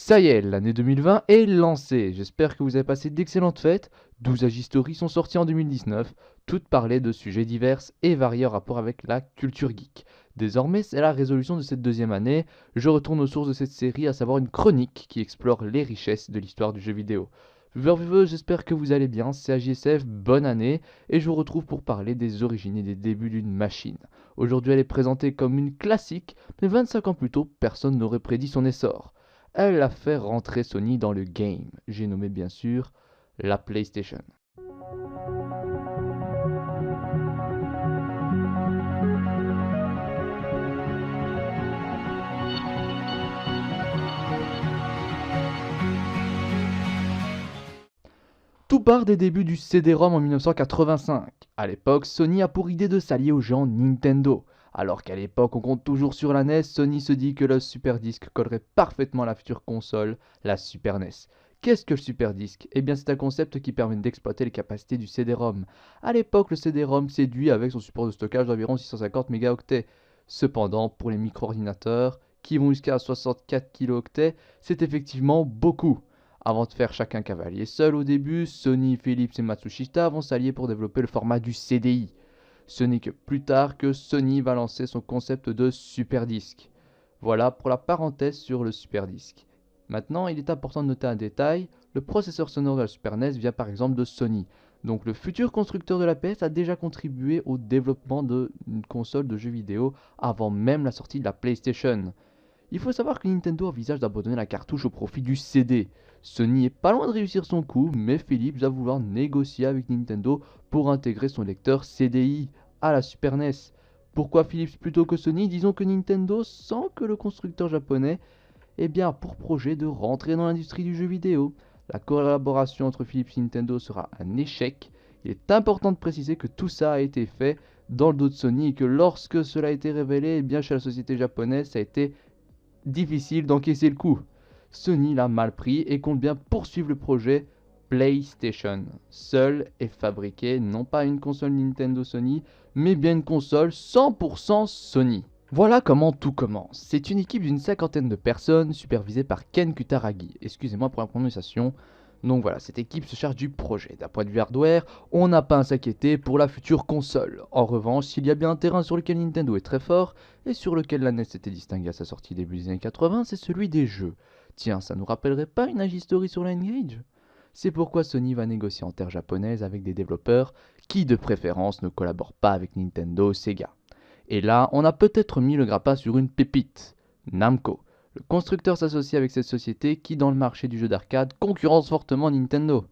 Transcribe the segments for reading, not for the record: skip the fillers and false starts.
Ça y est, l'année 2020 est lancée. J'espère que vous avez passé d'excellentes fêtes. 12 Agistories sont sorties en 2019. Toutes parlaient de sujets divers et variés en rapport avec la culture geek. Désormais, c'est la résolution de cette deuxième année. Je retourne aux sources de cette série, à savoir une chronique qui explore les richesses de l'histoire du jeu vidéo. Veuve, j'espère que vous allez bien, c'est AJSF, bonne année, et je vous retrouve pour parler des origines et des débuts d'une machine. Aujourd'hui, elle est présentée comme une classique, mais 25 ans plus tôt, personne n'aurait prédit son essor. Elle a fait rentrer Sony dans le game. J'ai nommé bien sûr la PlayStation. Tout part des débuts du CD-ROM en 1985. À l'époque, Sony a pour idée de s'allier aux géants Nintendo. Alors qu'à l'époque on compte toujours sur la NES, Sony se dit que le Super Disc collerait parfaitement à la future console, la Super NES. Qu'est-ce que le Super Disc? Eh bien c'est un concept qui permet d'exploiter les capacités du CD-ROM. À l'époque le CD-ROM séduit avec son support de stockage d'environ 650 mégaoctets. Cependant pour les micro-ordinateurs, qui vont jusqu'à 64 kilooctets, c'est effectivement beaucoup. Avant de faire chacun cavalier seul au début, Sony, Philips et Matsushita vont s'allier pour développer le format du CDI. Ce n'est que plus tard que Sony va lancer son concept de Super Disc. Voilà pour la parenthèse sur le Super Disc. Maintenant, il est important de noter un détail, le processeur sonore de la Super NES vient par exemple de Sony. Donc le futur constructeur de la PS a déjà contribué au développement d'une console de jeux vidéo avant même la sortie de la PlayStation. Il faut savoir que Nintendo envisage d'abandonner la cartouche au profit du CD. Sony est pas loin de réussir son coup, mais Philips va vouloir négocier avec Nintendo pour intégrer son lecteur CDI à la Super NES. Pourquoi Philips plutôt que Sony? Disons que Nintendo, sans que le constructeur japonais ait bien pour projet de rentrer dans l'industrie du jeu vidéo. La collaboration entre Philips et Nintendo sera un échec. Il est important de préciser que tout ça a été fait dans le dos de Sony et que lorsque cela a été révélé, eh bien chez la société japonaise, ça a été difficile d'encaisser le coup. Sony l'a mal pris et compte bien poursuivre le projet PlayStation. Seule est fabriquée non pas une console Nintendo Sony, mais bien une console 100% Sony. Voilà comment tout commence. C'est une équipe d'une cinquantaine de personnes supervisée par Ken Kutaragi. Excusez-moi pour la prononciation. Donc voilà, cette équipe se charge du projet. D'un point de vue hardware, on n'a pas à s'inquiéter pour la future console. En revanche, il y a bien un terrain sur lequel Nintendo est très fort et sur lequel la NES s'était distinguée à sa sortie début des années 80, c'est celui des jeux. Tiens, ça nous rappellerait pas une Agistory sur la N-Gage? C'est pourquoi Sony va négocier en terre japonaise avec des développeurs qui de préférence ne collaborent pas avec Nintendo ou Sega. Et là, on a peut-être mis le grappin sur une pépite, Namco. Le constructeur s'associe avec cette société qui, dans le marché du jeu d'arcade, concurrence fortement Nintendo.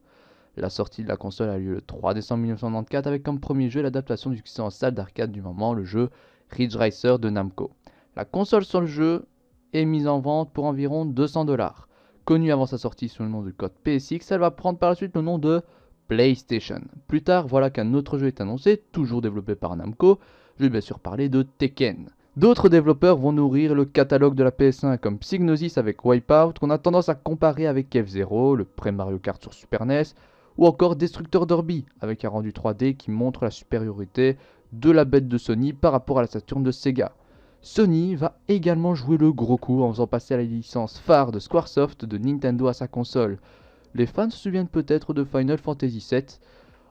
La sortie de la console a lieu le 3 décembre 1994 avec comme premier jeu l'adaptation du succès en salle d'arcade du moment, le jeu Ridge Racer de Namco. La console sur le jeu est mise en vente pour environ 200$. Connue avant sa sortie sous le nom de code PSX, elle va prendre par la suite le nom de PlayStation. Plus tard, voilà qu'un autre jeu est annoncé, toujours développé par Namco. Je vais bien sûr parler de Tekken. D'autres développeurs vont nourrir le catalogue de la PS1 comme Psygnosis avec Wipeout, qu'on a tendance à comparer avec F-Zero, le pré-Mario Kart sur Super NES, ou encore Destructor Derby avec un rendu 3D qui montre la supériorité de la bête de Sony par rapport à la Saturn de Sega. Sony va également jouer le gros coup en faisant passer la licence phare de Squaresoft de Nintendo à sa console. Les fans se souviennent peut-être de Final Fantasy VII.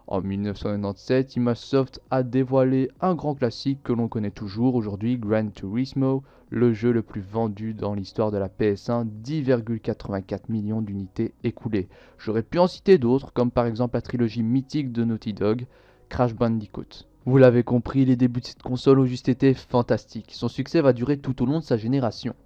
En 1997, Microsoft a dévoilé un grand classique que l'on connaît toujours aujourd'hui, Gran Turismo, le jeu le plus vendu dans l'histoire de la PS1, 10,84 millions d'unités écoulées. J'aurais pu en citer d'autres, comme par exemple la trilogie mythique de Naughty Dog, Crash Bandicoot. Vous l'avez compris, les débuts de cette console ont juste été fantastiques. Son succès va durer tout au long de sa génération.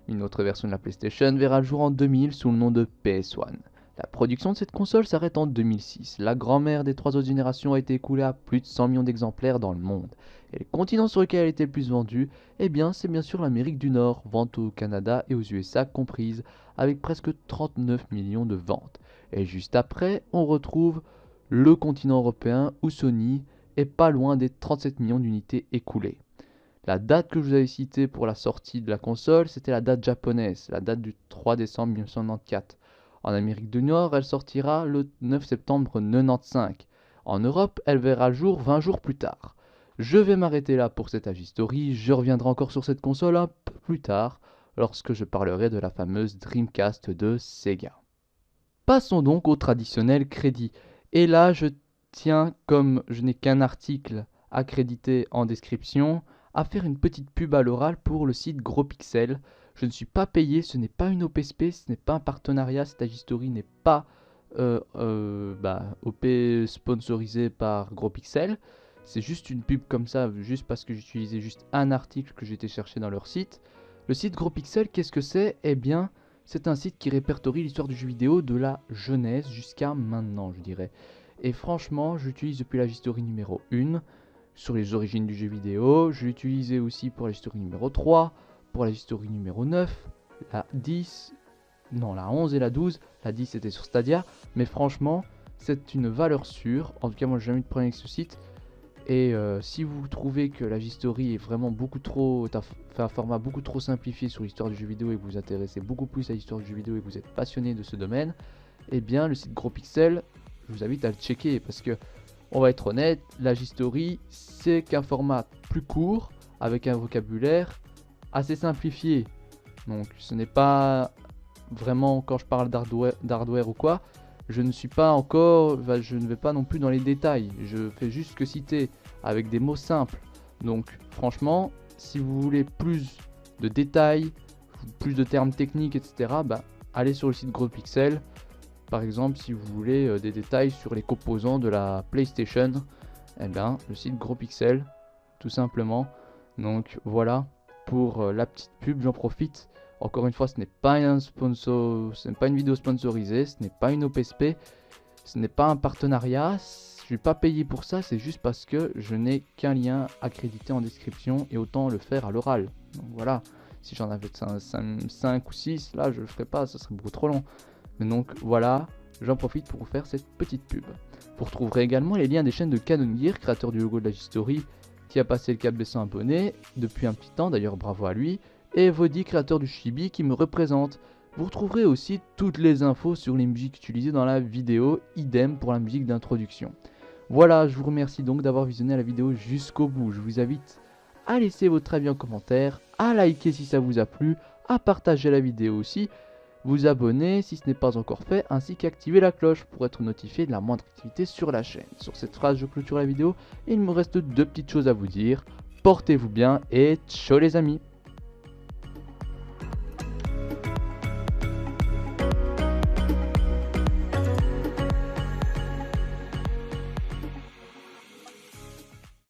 Une autre version de la PlayStation verra le jour en 2000 sous le nom de PS1. La production de cette console s'arrête en 2006. La grand-mère des trois autres générations a été écoulée à plus de 100 millions d'exemplaires dans le monde. Et le continent sur lequel elle était le plus vendue, eh bien, c'est bien sûr l'Amérique du Nord, vente au Canada et aux USA comprises, avec presque 39 millions de ventes. Et juste après, on retrouve le continent européen où Sony est pas loin des 37 millions d'unités écoulées. La date que je vous avais citée pour la sortie de la console, c'était la date japonaise, la date du 3 décembre 1994. En Amérique du Nord, elle sortira le 9 septembre 1995. En Europe, elle verra le jour 20 jours plus tard. Je vais m'arrêter là pour cette Agistory, je reviendrai encore sur cette console un peu plus tard, lorsque je parlerai de la fameuse Dreamcast de Sega. Passons donc au traditionnel crédit. Et là, je tiens, comme je n'ai qu'un article accrédité en description, à faire une petite pub à l'oral pour le site Gros Pixel. Je ne suis pas payé, ce n'est pas une OPSP, ce n'est pas un partenariat, Stagistory n'est pas OP sponsorisé par Gros Pixel. C'est juste une pub comme ça, juste parce que j'utilisais juste un article que j'étais cherché dans leur site. Le site Gros Pixel, qu'est-ce que c'est? Eh bien, c'est un site qui répertorie l'histoire du jeu vidéo de la jeunesse jusqu'à maintenant, je dirais. Et franchement, j'utilise depuis la History numéro 1 sur les origines du jeu vidéo. Je l'ai utilisé aussi pour la History numéro 3, pour la History numéro 9, la 10, non la 11 et la 12. La 10 était sur Stadia, mais franchement, c'est une valeur sûre. En tout cas, moi j'ai jamais eu de problème avec ce site. Et si vous trouvez que la History est vraiment beaucoup trop, fait un format beaucoup trop simplifié sur l'histoire du jeu vidéo et que vous vous intéressez beaucoup plus à l'histoire du jeu vidéo et que vous êtes passionné de ce domaine, eh bien le site Gros Pixel, je vous invite à le checker parce que, on va être honnête, la History c'est qu'un format plus court avec un vocabulaire assez simplifié. Donc ce n'est pas vraiment, quand je parle d'hardware ou quoi, je ne suis pas encore, je ne vais pas non plus dans les détails, je fais juste que citer avec des mots simples. Donc franchement, si vous voulez plus de détails, plus de termes techniques, etc., allez sur le site Gros Pixel. Par exemple, si vous voulez des détails sur les composants de la PlayStation, eh bien, le site Gros Pixel, tout simplement. Donc voilà pour la petite pub, j'en profite. Encore une fois, ce n'est pas un sponsor, ce n'est pas une vidéo sponsorisée, ce n'est pas une OPSP, ce n'est pas un partenariat, je ne suis pas payé pour ça, c'est juste parce que je n'ai qu'un lien accrédité en description et autant le faire à l'oral. Donc voilà, si j'en avais 5 ou 6, là je le ferai pas, ça serait beaucoup trop long. Mais donc voilà, j'en profite pour vous faire cette petite pub. Vous retrouverez également les liens des chaînes de Canon Gear, créateur du logo de la History, qui a passé le cap des 100 abonnés depuis un petit temps, d'ailleurs bravo à lui, et Vody, créateur du Chibi, qui me représente. Vous retrouverez aussi toutes les infos sur les musiques utilisées dans la vidéo, idem pour la musique d'introduction. Voilà, je vous remercie donc d'avoir visionné la vidéo jusqu'au bout. Je vous invite à laisser votre avis en commentaire, à liker si ça vous a plu, à partager la vidéo aussi, vous abonner si ce n'est pas encore fait, ainsi qu'activer la cloche pour être notifié de la moindre activité sur la chaîne. Sur cette phrase, je clôture la vidéo et il me reste deux petites choses à vous dire. Portez-vous bien et ciao les amis!